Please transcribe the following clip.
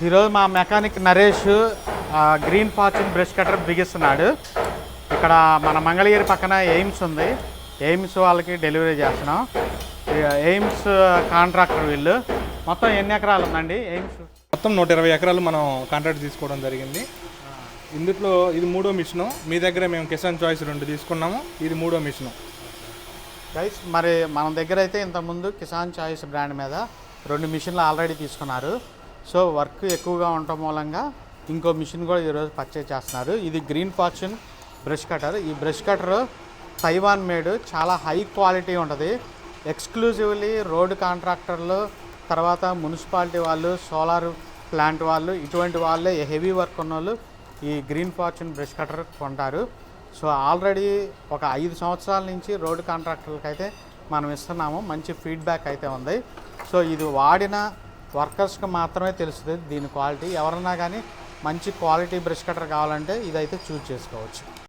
ఈరోజు మా mechanic Naresh green fortune brush cutter బిగిస్తున్నాడు. ఇక్కడ మన మంగళగిరి పక్కన ఎయిమ్స్ ఉంది. ఎయిమ్స్ వాళ్ళకి డెలివరీ చేస్తున్నాం. ఎయిమ్స్ కాంట్రాక్టర్ వీళ్ళు. మొత్తం ఎన్ని ఎకరాలు ఉందండి ఎయిమ్స్? మొత్తం 120 ఎకరాలు మనం కాంట్రాక్ట్ తీసుకోవడం జరిగింది. ఇందులో ఇది 3వ మిషను. మీ దగ్గర మేము కిసాన్ చాయిస్ 2 తీసుకున్నాము. ఇది 3వ మిషను. గైస్, మరి మన దగ్గర అయితే ఇంతకుముందు కిసాన్ చాయిస్ బ్రాండ్ మీద 2 మిషన్లు ఆల్రెడీ తీసుకున్నారు. సో వర్క్ ఎక్కువగా ఉండటం మూలంగా ఇంకో మిషన్ కూడా ఈరోజు పర్చేజ్ చేస్తున్నారు. ఇది గ్రీన్ ఫార్చ్యూన్ బ్రష్ కటర్. ఈ బ్రష్ కటర్ తైవాన్ మేడ్, చాలా హై క్వాలిటీ ఉంటుంది. ఎక్స్క్లూజివ్లీ రోడ్ కాంట్రాక్టర్లు, తర్వాత మున్సిపాలిటీ వాళ్ళు, సోలార్ ప్లాంట్ వాళ్ళు, ఇటువంటి వాళ్ళే హెవీ వర్క్ ఉన్న వాళ్ళు ఈ గ్రీన్ ఫార్చ్యూన్ బ్రష్ కటర్ కొంటారు. సో ఆల్రెడీ ఒక 5 సంవత్సరాల నుంచి రోడ్ కాంట్రాక్టర్లకు అయితే మనం ఇస్తున్నాము. మంచి ఫీడ్బ్యాక్ అయితే ఉంది. సో ఇది వాడిన వర్కర్స్కి మాత్రమే తెలుస్తుంది దీని క్వాలిటీ. ఎవరన్నా కానీ మంచి క్వాలిటీ బ్రష్ కటర్ కావాలంటే ఇదైతే చూజ్ చేసుకోవచ్చు.